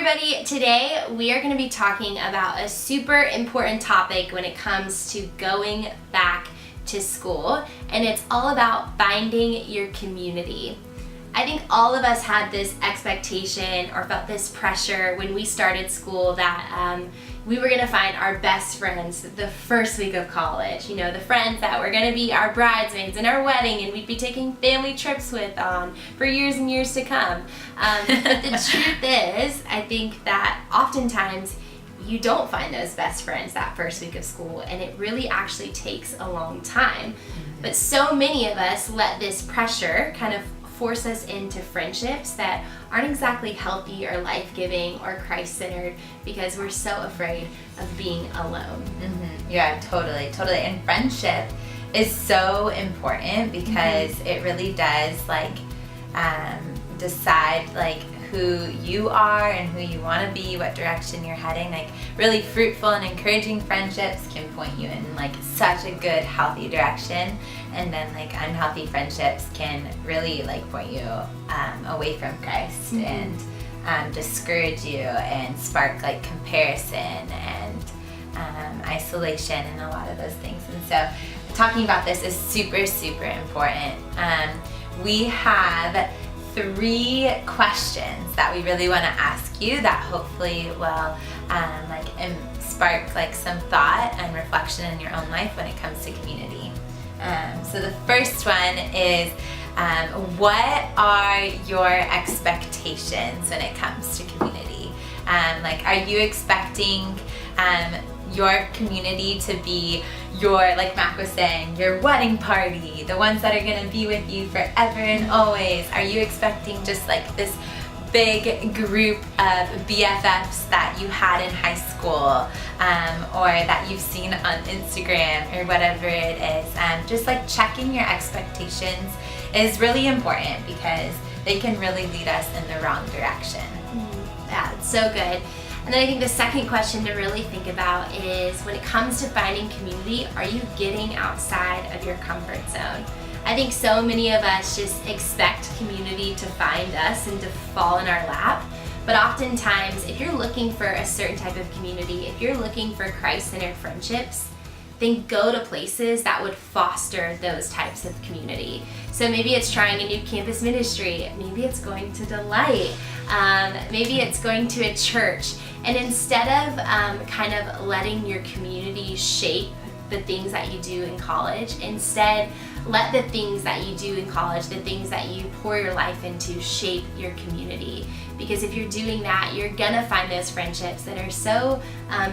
everybody. Today we are going to be talking about a super important topic when it comes to going back to school, and it's all about finding your community. I think all of us had this expectation or felt this pressure when we started school that we were going to find our best friends the first week of college. You know, the friends that were going to be our bridesmaids in our wedding and we'd be taking family trips with for years and years to come. But the truth is, I think that oftentimes you don't find those best friends that first week of school, and it really actually takes a long time. But so many of us let this pressure kind of force us into friendships that aren't exactly healthy or life-giving or Christ-centered because we're so afraid of being alone. Yeah, totally. And friendship is so important because it really does decide who you are and who you want to be, what direction you're heading. Really fruitful and encouraging friendships can point you in such a good, healthy direction, and then unhealthy friendships can really point you away from Christ and discourage you and spark comparison and isolation and a lot of those things. And so talking about this is super, super important. We have 3 questions that we really want to ask you that hopefully will spark some thought and reflection in your own life when it comes to community. So the first one is, what are your expectations when it comes to community? Are you expecting your community to be your, like Mac was saying, your wedding party, the ones that are going to be with you forever and always? Are you expecting just this big group of BFFs that you had in high school, or that you've seen on Instagram or whatever it is? Just checking your expectations is really important because they can really lead us in the wrong direction. Yeah, it's so good. And then I think the second question to really think about is, when it comes to finding community, are you getting outside of your comfort zone? I think so many of us just expect community to find us and to fall in our lap. But oftentimes, if you're looking for a certain type of community, if you're looking for Christ-centered friendships, then go to places that would foster those types of community. So maybe it's trying a new campus ministry, maybe it's going to Delight, maybe it's going to a church. And instead of kind of letting your community shape the things that you do in college, instead let the things that you do in college, the things that you pour your life into, shape your community. Because if you're doing that, you're gonna find those friendships that are so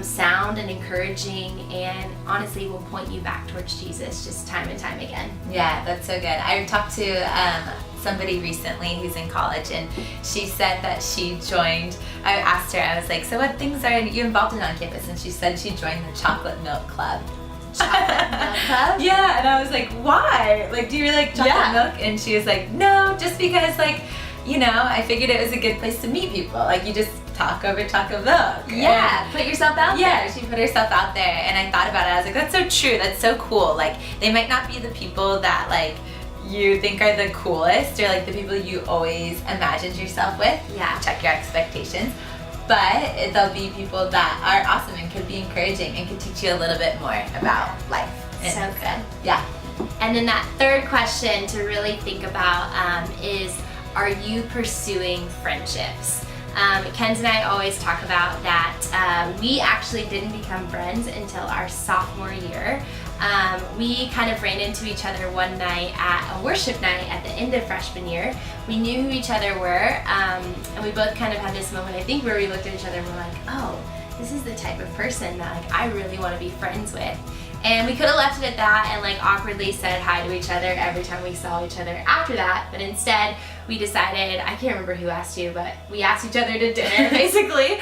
sound and encouraging, and honestly will point you back towards Jesus just time and time again. Yeah, that's so good. I talked to somebody recently who's in college, and she said that she joined, I asked her, I was like, so what things are you involved in on campus? And she said she joined the Chocolate Milk Club. Chocolate Milk Club? Yeah, and I was like, why? Do you really like chocolate milk? And she was like, no, just because I figured it was a good place to meet people. You just talk over chocolate milk. Yeah, put yourself out there. Yeah, she put herself out there, and I thought about it. I was like, that's so true. That's so cool. They might not be the people that you think are the coolest, or the people you always imagined yourself with. Yeah. Check your expectations. But they'll be people that are awesome and could be encouraging and could teach you a little bit more about life. So good. Yeah. And then that third question to really think about is, are you pursuing friendships? Kenz and I always talk about that we actually didn't become friends until our sophomore year. We kind of ran into each other one night at a worship night at the end of freshman year. We knew who each other were, and we both kind of had this moment, I think, where we looked at each other and were like, oh, this is the type of person that I really want to be friends with. And we could have left it at that and awkwardly said hi to each other every time we saw each other after that, but instead we decided, I can't remember who asked you, but we asked each other to dinner basically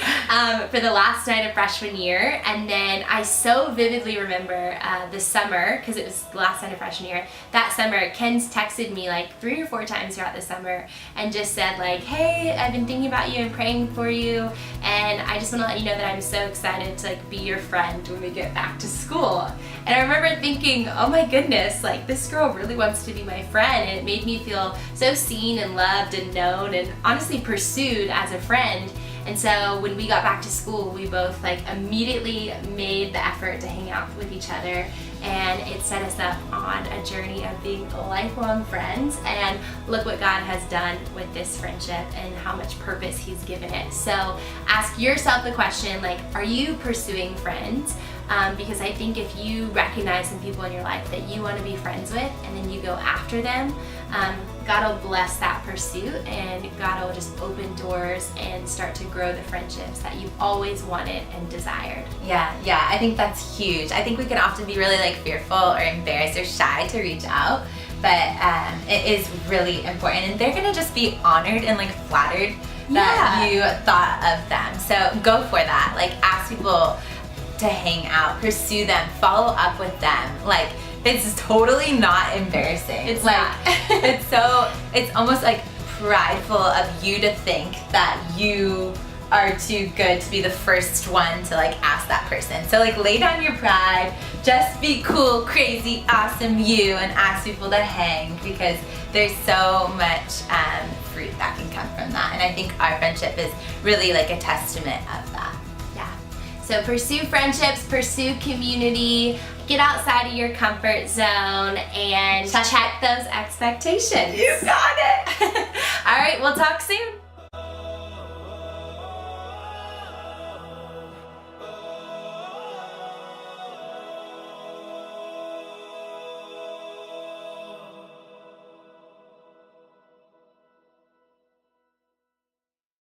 for the last night of freshman year. And then I so vividly remember the summer, because it was the last night of freshman year, that summer Ken's texted me 3 or 4 times throughout the summer and just said hey, I've been thinking about you and praying for you, and I just want to let you know that I'm so excited to be your friend when we get back to school. And I remember thinking, oh my goodness, this girl really wants to be my friend, and it made me feel so seen and loved and known and honestly pursued as a friend. And so when we got back to school, we both like immediately made the effort to hang out with each other, and it set us up on a journey of being lifelong friends. And look what God has done with this friendship and how much purpose He's given it. So ask yourself the question, like, are you pursuing friends? Because I think if you recognize some people in your life that you want to be friends with, and then you go after them, God will bless that pursuit, and God will just open doors and start to grow the friendships that you've always wanted and desired. Yeah, I think that's huge. I think we can often be really like fearful or embarrassed or shy to reach out, but it is really important, and they're gonna just be honored and like flattered that you thought of them. So go for that. Like, ask people to hang out, pursue them, follow up with them. Like, it's totally not embarrassing. It's like not. it's almost like prideful of you to think that you are too good to be the first one to like ask that person. So like, lay down your pride, just be cool, crazy, awesome you, and ask people to hang, because there's so much fruit that can come from that. And I think our friendship is really like a testament of that. So pursue friendships, pursue community, get outside of your comfort zone, and check those expectations. You got it. All right, we'll talk soon.